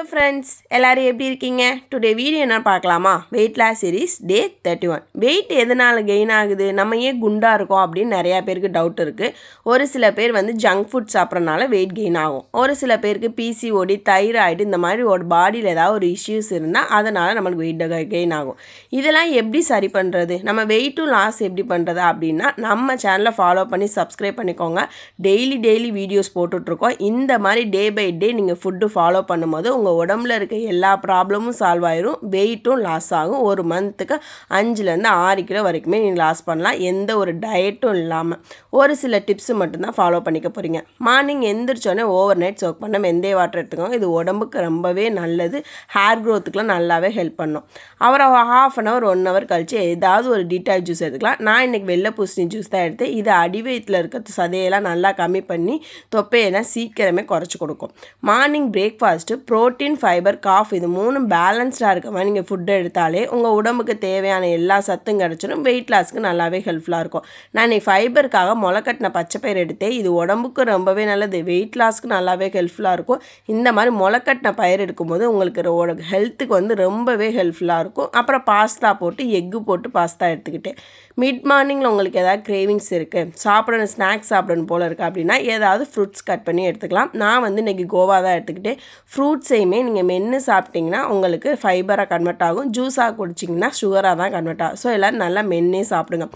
Friends எல்லாரும் எப்படி இருக்கீங்க? டுடே வீடியோ என்ன பார்க்கலாமா? வெயிட் லாஸ் சீரிஸ் டே 31. வெயிட் எதனால் கெயின் ஆகுது, நம்ம ஏன் குண்டாக இருக்கோம் அப்படின்னு நிறையா பேருக்கு டவுட் இருக்குது. ஒரு சில பேர் ஜங்க் ஃபுட் சாப்பிட்றதுனால வெயிட் கெயின் ஆகும். ஒரு சில பேருக்கு பிசிஓடி, தைராய்டு இந்த மாதிரி ஒரு பாடியில் ஏதாவது ஒரு இஷ்யூஸ் இருந்தால் அதனால் நம்மளுக்கு வெயிட் கெயின் ஆகும். இதெல்லாம் எப்படி சரி பண்ணுறது, நம்ம வெயிட்டும் லாஸ் எப்படி பண்ணுறது அப்படின்னா நம்ம சேனலை ஃபாலோ பண்ணி சப்ஸ்கிரைப் பண்ணிக்கோங்க. டெய்லி வீடியோஸ் போட்டுட்ருக்கோம். இந்த மாதிரி டே பை டே நீங்கள் ஃபுட்டு ஃபாலோ பண்ணும்போது உங்கள் உடம்புல இருக்க எல்லா ப்ராப்ளமும் சால்வ் ஆயிரும், வெயிட்டும் லாஸ் ஆகும். ஒரு மந்த்துக்கு 5லேருந்து 6 கிலோ வரைக்குமே நீங்கள் லாஸ் பண்ணலாம், எந்த ஒரு டயட்டும் இல்லாமல். ஒரு சில டிப்ஸு மட்டும்தான் ஃபாலோ பண்ணிக்க போகிறீங்க. மார்னிங் எந்திரிச்சோடனே ஓவர் நைட் சோக் பண்ண வெந்தய வாட்டர் எடுத்துக்கோங்க. இது உடம்புக்கு ரொம்பவே நல்லது, ஹேர் க்ரோத்துக்குலாம் நல்லாவே ஹெல்ப் பண்ணும். அப்புறம் 1/2 1 hour கழிச்சு ஏதாவது ஒரு டீடாக்ஸ் ஜூஸ் எடுத்துக்கலாம். நான் இன்றைக்கி வெள்ளை பூசணி ஜூஸ் தான் எடுத்தேன். இது அடிவயத்தில் இருக்க சதையெல்லாம் நல்லா கம்மி பண்ணி தொப்பையெல்லாம் சீக்கிரமே குறைச்சி கொடுக்கும். மார்னிங் பிரேக்ஃபாஸ்ட்டு ப்ரோட்டீன், ஃபைபர், காஃப் இது 3 பேலன்ஸ்டாக இருக்க மாதிரி நீங்கள் ஃபுட்டு எடுத்தாலே உங்கள் உடம்புக்கு தேவையான எல்லா சத்தும் கிடச்சிடும். வெயிட் லாஸ்க்கு நல்லாவே ஹெல்ப்ஃபுல்லாக இருக்கும். நான் இன்னைக்கு ஃபைபருக்காக முளைக்கட்டின பச்சைப்பயிர் எடுத்தேன். இது உடம்புக்கு ரொம்பவே நல்லது, வெயிட் லாஸ்க்கு நல்லாவே ஹெல்ப்ஃபுல்லாக இருக்கும். இந்த மாதிரி முளைக்கட்டின பயிர் எடுக்கும்போது உங்களுக்கு ஹெல்த்துக்கு ரொம்பவே ஹெல்ப்ஃபுல்லாக இருக்கும். அப்புறம் பாஸ்தா போட்டு எக்கு போட்டு பாஸ்தா எடுத்துக்கிட்டேன். மிட் மார்னிங்கில் உங்களுக்கு ஏதாவது கிரேவிங்ஸ் இருக்குது, சாப்பிடணும் ஸ்நாக்ஸ் சாப்பிடணும் போல் இருக்குது அப்படின்னா ஏதாவது ஃப்ரூட்ஸ் கட் பண்ணி எடுத்துக்கலாம். நான் இன்றைக்கி கோவா தான் எடுத்துக்கிட்டேன். ஃப்ரூட்ஸையுமே நீங்கள் மென்று சாப்பிட்டிங்கன்னா உங்களுக்கு ஃபைபராக கன்வெர்ட் ஆகும், ஜூஸாக குடிச்சிங்கன்னா சுகராக தான் கன்வெர்ட் ஆகும். ஸோ எல்லோரும் நல்லா மென்னே சாப்பிடுங்க.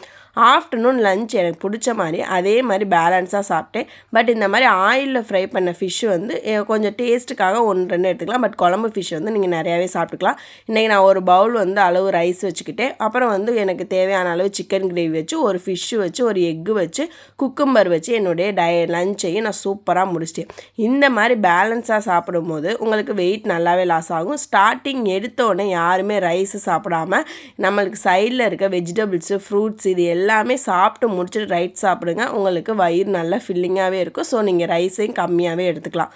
ஆஃப்டர்நூன் லஞ்ச் எனக்கு பிடிச்ச மாதிரி அதே மாதிரி பேலன்ஸாக சாப்பிட்டேன். பட் இந்த மாதிரி ஆயிலில் ஃப்ரை பண்ண ஃபிஷ்ஷு கொஞ்சம் டேஸ்ட்டுக்காக 1-2 எடுத்துக்கலாம். பட் குழம்பு ஃபிஷ் நீங்கள் நிறையாவே சாப்பிட்டுக்கலாம். இன்றைக்கி நான் ஒரு பவுல் அளவு ரைஸ் வச்சுக்கிட்டேன். அப்புறம் எனக்கு தேவையான அளவு சிக்கன் கிரேவி வச்சு, ஒரு ஃபிஷ்ஷு வச்சு, ஒரு எக்கு வச்சு, குக்கும்பர் வச்சு என்னுடைய லஞ்சையும் நான் சூப்பராக முடிச்சிட்டேன். இந்த மாதிரி பேலன்ஸாக சாப்பிடும்போது உங்களுக்கு வெயிட் நல்லாவே லாஸ் ஆகும். ஸ்டார்டிங் எடுத்தோடனே யாருமே ரைஸு சாப்பிடாம நம்மளுக்கு சைடில் இருக்க வெஜிடபிள்ஸு, ஃப்ரூட்ஸ் இது எல்லாமே சாப்பிட்டு முடிச்சுட்டு ரைட் சாப்பிடுங்க. உங்களுக்கு வயிறு நல்லா ஃபில்லிங்காகவே இருக்கும். ஸோ நீங்கள் ரைஸையும் கம்மியாகவே எடுத்துக்கலாம்.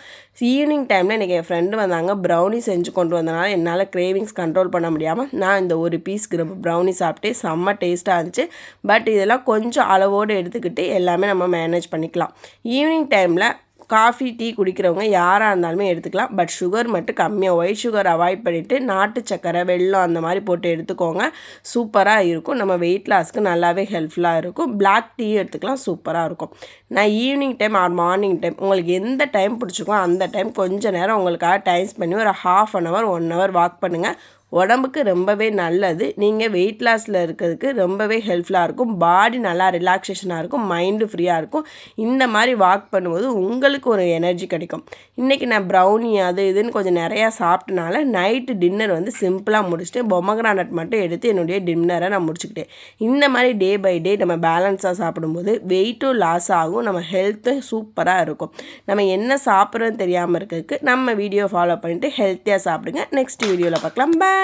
ஈவினிங் டைமில் இன்றைக்கி என் ஃப்ரெண்டு வந்தாங்க, ப்ரௌனி செஞ்சு கொண்டு வந்தனால என்னால் கிரேவிங்ஸ் கண்ட்ரோல் பண்ண முடியாமல் நான் இந்த ஒரு பீஸ் ப்ரௌனி சாப்பிட்டே செம்ம டேஸ்ட்டாக இருந்துச்சு. பட் இதெல்லாம் கொஞ்சம் அளவோடு எடுத்துக்கிட்டு எல்லாமே நம்ம மேனேஜ் பண்ணிக்கலாம். ஈவினிங் டைமில் காஃபி, டீ குடிக்கிறவங்க யாராக இருந்தாலுமே எடுத்துக்கலாம். பட் சுகர் மட்டும் கம்மியாக, ஒயிட் சுகர் அவாய்ட் பண்ணிவிட்டு நாட்டு சக்கரை, வெல்லம் அந்த மாதிரி போட்டு எடுத்துக்கோங்க. சூப்பராக இருக்கும், நம்ம வெயிட் லாஸ்க்கு நல்லாவே ஹெல்ப்ஃபுல்லாக இருக்கும். பிளாக் டீ எடுத்துக்கலாம், சூப்பராக இருக்கும். நான் evening time or morning time உங்களுக்கு எந்த டைம் பிடிச்சிக்கோ அந்த டைம் கொஞ்சம் நேரம் உங்களுக்காக டைம் பண்ணி ஒரு 1/2 1 hour வாக் பண்ணுங்கள். உடம்புக்கு ரொம்பவே நல்லது. நீங்கள் வெயிட் லாஸில் இருக்கிறதுக்கு ரொம்பவே ஹெல்ப்ஃபுல்லாக இருக்கும். பாடி நல்லா ரிலாக்ஸேஷனாக இருக்கும், மைண்டு ஃப்ரீயாக இருக்கும். இந்த மாதிரி வாக் பண்ணும்போது உங்களுக்கு ஒரு எனர்ஜி கிடைக்கும். இன்றைக்கி நான் ப்ரௌனி அது இதுன்னு கொஞ்சம் நிறையா சாப்பிட்டனால நைட்டு டின்னர் சிம்பிளாக முடிச்சுட்டேன். பொமக்ரானட் மட்டும் எடுத்து என்னுடைய டின்னரை நான் முடிச்சுக்கிட்டேன். இந்த மாதிரி டே பை டே நம்ம பேலன்ஸாக சாப்பிடும்போது வெயிட்டும் லாஸ் ஆகும், நம்ம ஹெல்த்தும் சூப்பராக இருக்கும். நம்ம என்ன சாப்பிட்றதுன்னு தெரியாமல் இருக்கிறதுக்கு நம்ம வீடியோ ஃபாலோ பண்ணிவிட்டு ஹெல்த்தியாக சாப்பிடுங்க. நெக்ஸ்ட் வீடியோவில் பார்க்கலாம். பாய்.